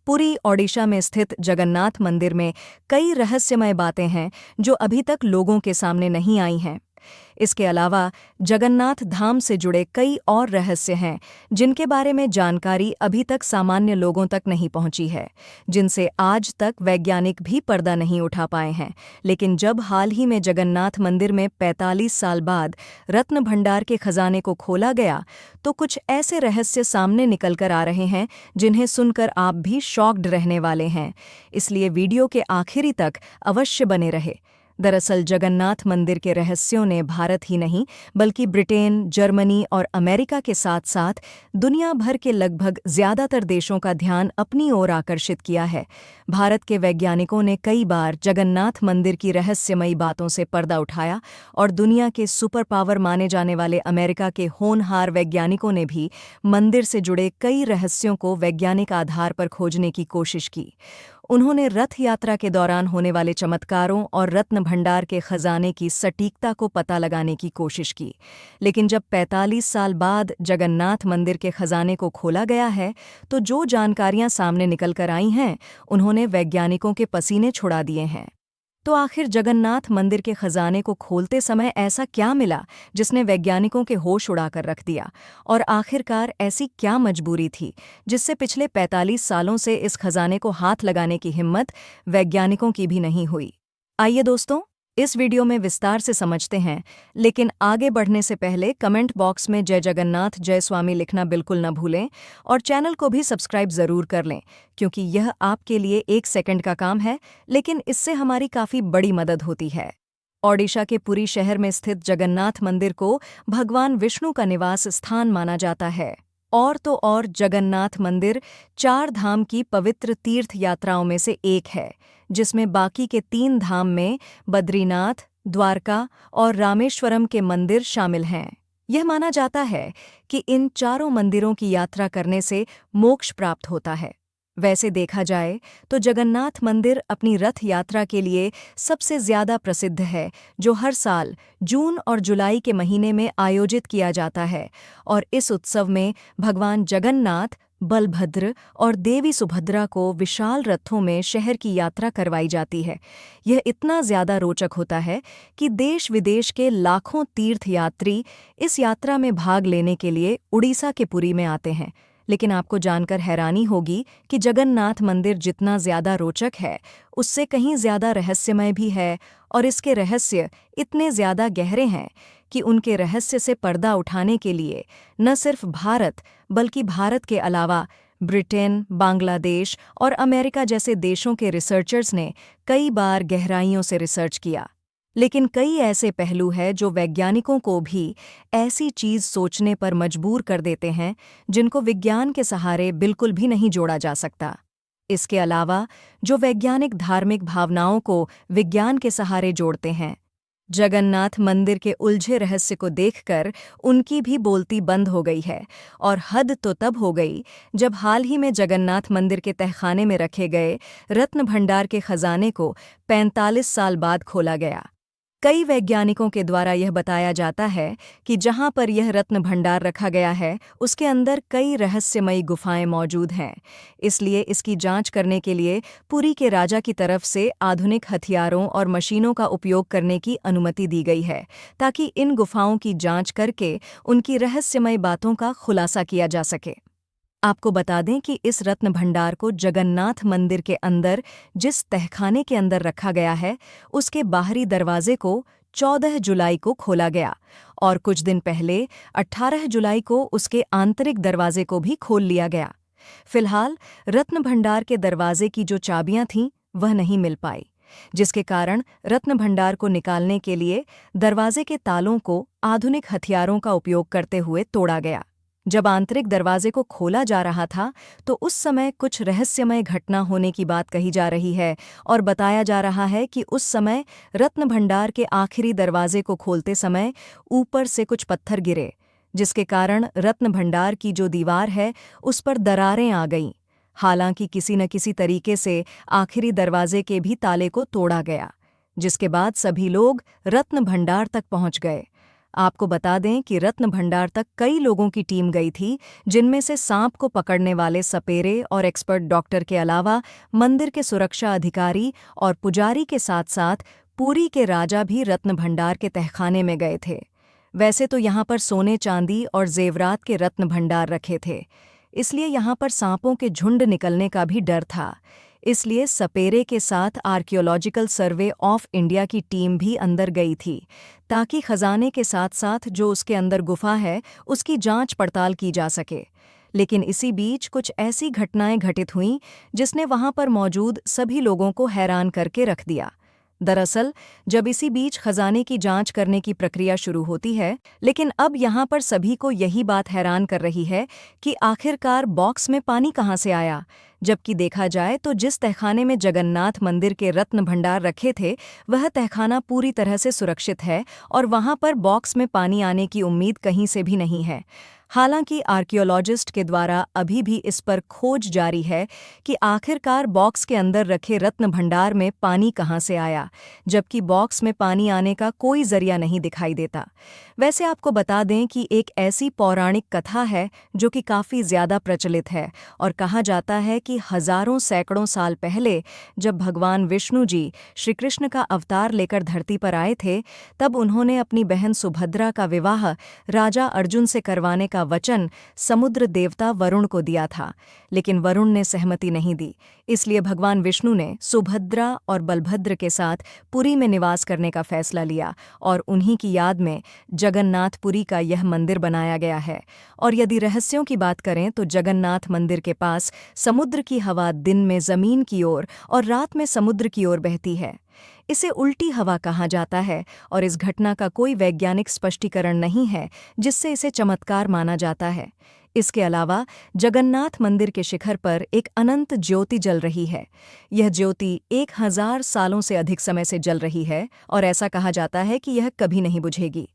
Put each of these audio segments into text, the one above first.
पुरी, ओडिशा में स्थित जगन्नाथ मंदिर में कई रहस्यमय बातें हैं जो अभी तक लोगों के सामने नहीं आई हैं। इसके अलावा जगन्नाथ धाम से जुड़े कई और रहस्य हैं जिनके बारे में जानकारी अभी तक सामान्य लोगों तक नहीं पहुंची है, जिनसे आज तक वैज्ञानिक भी पर्दा नहीं उठा पाए हैं। लेकिन जब हाल ही में जगन्नाथ मंदिर में 45 साल बाद रत्न भंडार के खजाने को खोला गया, तो कुछ ऐसे रहस्य सामने निकल कर आ रहे हैं जिन्हें सुनकर आप भी शॉक्ड रहने वाले हैं। इसलिए वीडियो के आखिरी तक अवश्य बने रहे। दरअसल जगन्नाथ मंदिर के रहस्यों ने भारत ही नहीं बल्कि ब्रिटेन, जर्मनी और अमेरिका के साथ साथ दुनिया भर के लगभग ज़्यादातर देशों का ध्यान अपनी ओर आकर्षित किया है। भारत के वैज्ञानिकों ने कई बार जगन्नाथ मंदिर की रहस्यमयी बातों से पर्दा उठाया और दुनिया के सुपर पावर माने जाने वाले अमेरिका के होनहार वैज्ञानिकों ने भी मंदिर से जुड़े कई रहस्यों को वैज्ञानिक आधार पर खोजने की कोशिश की। उन्होंने रथ यात्रा के दौरान होने वाले चमत्कारों और रत्न भंडार के खजाने की सटीकता को पता लगाने की कोशिश की। लेकिन जब 45 साल बाद जगन्नाथ मंदिर के खजाने को खोला गया है, तो जो जानकारियां सामने निकल कर आई हैं, उन्होंने वैज्ञानिकों के पसीने छुड़ा दिए हैं। तो आखिर जगन्नाथ मंदिर के खजाने को खोलते समय ऐसा क्या मिला जिसने वैज्ञानिकों के होश उड़ाकर रख दिया? और आखिरकार ऐसी क्या मजबूरी थी जिससे पिछले 45 सालों से इस खजाने को हाथ लगाने की हिम्मत वैज्ञानिकों की भी नहीं हुई? आइए दोस्तों, इस वीडियो में विस्तार से समझते हैं, लेकिन आगे बढ़ने से पहले कमेंट बॉक्स में जय जगन्नाथ जय स्वामी लिखना बिल्कुल न भूलें और चैनल को भी सब्सक्राइब ज़रूर कर लें, क्योंकि यह आपके लिए 1 सेकंड का काम है, लेकिन इससे हमारी काफ़ी बड़ी मदद होती है। ओडिशा के पुरी शहर में स्थित जगन्नाथ मंदिर को भगवान विष्णु का निवास स्थान माना जाता है। और तो और जगन्नाथ मंदिर 4 धाम की पवित्र तीर्थ यात्राओं में से एक है, जिसमें बाकी के 3 धाम में बद्रीनाथ, द्वारका और रामेश्वरम के मंदिर शामिल हैं। यह माना जाता है कि इन चारों मंदिरों की यात्रा करने से मोक्ष प्राप्त होता है। वैसे देखा जाए तो जगन्नाथ मंदिर अपनी रथ यात्रा के लिए सबसे ज़्यादा प्रसिद्ध है, जो हर साल जून और जुलाई के महीने में आयोजित किया जाता है। और इस उत्सव में भगवान जगन्नाथ, बलभद्र और देवी सुभद्रा को विशाल रथों में शहर की यात्रा करवाई जाती है। यह इतना ज़्यादा रोचक होता है कि देश विदेश के लाखों तीर्थयात्री इस यात्रा में भाग लेने के लिए उड़ीसा के पुरी में आते हैं। लेकिन आपको जानकर हैरानी होगी कि जगन्नाथ मंदिर जितना ज़्यादा रोचक है, उससे कहीं ज़्यादा रहस्यमय भी है, और इसके रहस्य इतने ज़्यादा गहरे हैं कि उनके रहस्य से पर्दा उठाने के लिए न सिर्फ भारत बल्कि भारत के अलावा ब्रिटेन, बांग्लादेश और अमेरिका जैसे देशों के रिसर्चर्स ने कई बार गहराइयों से रिसर्च किया। लेकिन कई ऐसे पहलू हैं जो वैज्ञानिकों को भी ऐसी चीज़ सोचने पर मजबूर कर देते हैं जिनको विज्ञान के सहारे बिल्कुल भी नहीं जोड़ा जा सकता। इसके अलावा जो वैज्ञानिक धार्मिक भावनाओं को विज्ञान के सहारे जोड़ते हैं, जगन्नाथ मंदिर के उलझे रहस्य को देखकर उनकी भी बोलती बंद हो गई है। और हद तो तब हो गई जब हाल ही में जगन्नाथ मंदिर के तहखाने में रखे गए रत्न भंडार के खजाने को 45 साल बाद खोला गया। कई वैज्ञानिकों के द्वारा यह बताया जाता है कि जहां पर यह रत्न भंडार रखा गया है, उसके अंदर कई रहस्यमयी गुफाएं मौजूद हैं। इसलिए इसकी जांच करने के लिए पुरी के राजा की तरफ से आधुनिक हथियारों और मशीनों का उपयोग करने की अनुमति दी गई है, ताकि इन गुफाओं की जांच करके उनकी रहस्यमय बातों का खुलासा किया जा सके। आपको बता दें कि इस रत्न भंडार को जगन्नाथ मंदिर के अंदर जिस तहखाने के अंदर रखा गया है, उसके बाहरी दरवाजे को 14 जुलाई को खोला गया और कुछ दिन पहले 18 जुलाई को उसके आंतरिक दरवाजे को भी खोल लिया गया। फिलहाल रत्न भंडार के दरवाजे की जो चाबियां थीं, वह नहीं मिल पाई, जिसके कारण रत्न भंडार को निकालने के लिए दरवाजे के तालों को आधुनिक हथियारों का उपयोग करते हुए तोड़ा गया। जब आंतरिक दरवाजे को खोला जा रहा था, तो उस समय कुछ रहस्यमय घटना होने की बात कही जा रही है और बताया जा रहा है कि उस समय रत्न भंडार के आखिरी दरवाजे को खोलते समय ऊपर से कुछ पत्थर गिरे, जिसके कारण रत्न भंडार की जो दीवार है, उस पर दरारें आ गईं। हालांकि किसी न किसी तरीके से आखिरी दरवाजे के भी ताले को तोड़ा गया, जिसके बाद सभी लोग रत्न भंडार तक पहुंच गए। आपको बता दें कि रत्न भंडार तक कई लोगों की टीम गई थी, जिनमें से सांप को पकड़ने वाले सपेरे और एक्सपर्ट डॉक्टर के अलावा मंदिर के सुरक्षा अधिकारी और पुजारी के साथ-साथ पुरी के राजा भी रत्न भंडार के तहखाने में गए थे। वैसे तो यहाँ पर सोने चांदी और जेवरात के रत्न भंडार रखे थे, इसलिए यहाँ पर सांपों के झुंड निकलने का भी डर था। इसलिए सपेरे के साथ आर्कियोलॉजिकल सर्वे ऑफ इंडिया की टीम भी अंदर गई थी, ताकि खजाने के साथ-साथ जो उसके अंदर गुफा है उसकी जांच पड़ताल की जा सके। लेकिन इसी बीच कुछ ऐसी घटनाएं घटित हुईं जिसने वहां पर मौजूद सभी लोगों को हैरान करके रख दिया। दरअसल जब इसी बीच खजाने की जांच करने की प्रक्रिया शुरू होती है, लेकिन अब यहाँ पर सभी को यही बात हैरान कर रही है कि आखिरकार बॉक्स में पानी कहाँ से आया, जबकि देखा जाए तो जिस तहखाने में जगन्नाथ मंदिर के रत्न भंडार रखे थे वह तहखाना पूरी तरह से सुरक्षित है और वहाँ पर बॉक्स में पानी आने की उम्मीद कहीं से भी नहीं है। हालांकि आर्कियोलॉजिस्ट के द्वारा अभी भी इस पर खोज जारी है कि आखिरकार बॉक्स के अंदर रखे रत्न भंडार में पानी कहाँ से आया, जबकि बॉक्स में पानी आने का कोई जरिया नहीं दिखाई देता। वैसे आपको बता दें कि एक ऐसी पौराणिक कथा है जो कि काफ़ी ज़्यादा प्रचलित है और कहा जाता है कि हजारों सैकड़ों साल पहले जब भगवान विष्णु जी श्री कृष्ण का अवतार लेकर धरती पर आए थे, तब उन्होंने अपनी बहन सुभद्रा का विवाह राजा अर्जुन से करवाने का वचन समुद्र देवता वरुण को दिया था, लेकिन वरुण ने सहमति नहीं दी। इसलिए भगवान विष्णु ने सुभद्रा और बलभद्र के साथ पुरी में निवास करने का फैसला लिया और उन्हीं की याद में जगन्नाथपुरी का यह मंदिर बनाया गया है। और यदि रहस्यों की बात करें तो जगन्नाथ मंदिर के पास समुद्र की हवा दिन में जमीन की ओर और रात में समुद्र की ओर बहती है। इसे उल्टी हवा कहा जाता है और इस घटना का कोई वैज्ञानिक स्पष्टीकरण नहीं है, जिससे इसे चमत्कार माना जाता है। इसके अलावा जगन्नाथ मंदिर के शिखर पर एक अनंत ज्योति जल रही है। यह ज्योति 1000 सालों से अधिक समय से जल रही है और ऐसा कहा जाता है कि यह कभी नहीं बुझेगी।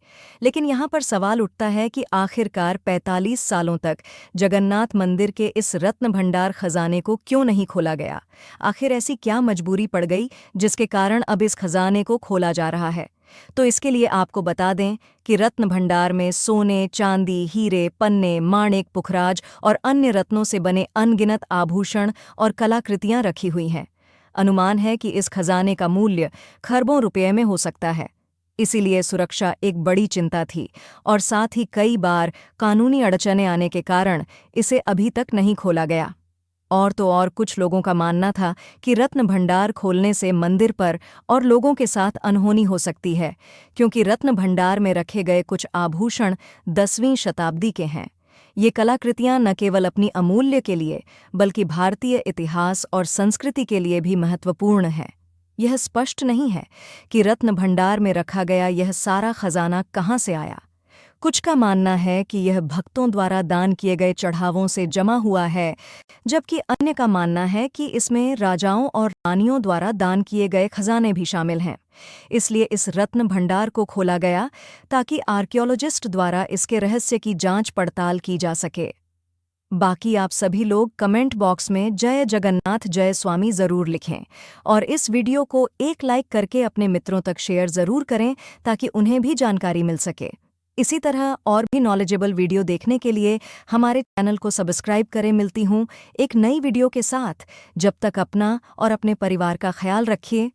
लेकिन यहाँ पर सवाल उठता है कि आखिरकार 45 सालों तक जगन्नाथ मंदिर के इस रत्न भंडार खजाने को क्यों नहीं खोला गया? आखिर ऐसी क्या मजबूरी पड़ गई जिसके कारण अब इस खजाने को खोला जा रहा है? तो इसके लिए आपको बता दें कि रत्न भंडार में सोने, चांदी, हीरे, पन्ने, माणिक, पुखराज और अन्य रत्नों से बने अनगिनत आभूषण और कलाकृतियां रखी हुई हैं। अनुमान है कि इस खजाने का मूल्य खरबों रुपये में हो सकता है। इसीलिए सुरक्षा एक बड़ी चिंता थी और साथ ही कई बार कानूनी अड़चनें आने के कारण इसे अभी तक नहीं खोला गया। और तो और कुछ लोगों का मानना था कि रत्न भंडार खोलने से मंदिर पर और लोगों के साथ अनहोनी हो सकती है, क्योंकि रत्न भंडार में रखे गए कुछ आभूषण 10वीं शताब्दी के हैं। ये कलाकृतियां न केवल अपनी अमूल्य के लिए बल्कि भारतीय इतिहास और संस्कृति के लिए भी महत्वपूर्ण हैं। यह स्पष्ट नहीं है कि रत्न भंडार में रखा गया यह सारा खजाना कहाँ से आया। कुछ का मानना है कि यह भक्तों द्वारा दान किए गए चढ़ावों से जमा हुआ है, जबकि अन्य का मानना है कि इसमें राजाओं और रानियों द्वारा दान किए गए खजाने भी शामिल हैं। इसलिए इस रत्न भंडार को खोला गया ताकि आर्कियोलॉजिस्ट द्वारा इसके रहस्य की जांच पड़ताल की जा सके। बाकी आप सभी लोग कमेंट बॉक्स में जय जगन्नाथ जय स्वामी ज़रूर लिखें और इस वीडियो को एक लाइक करके अपने मित्रों तक शेयर ज़रूर करें ताकि उन्हें भी जानकारी मिल सके। इसी तरह और भी नॉलेजेबल वीडियो देखने के लिए हमारे चैनल को सब्सक्राइब करें। मिलती हूँ एक नई वीडियो के साथ। जब तक अपना और अपने परिवार का ख्याल रखिए।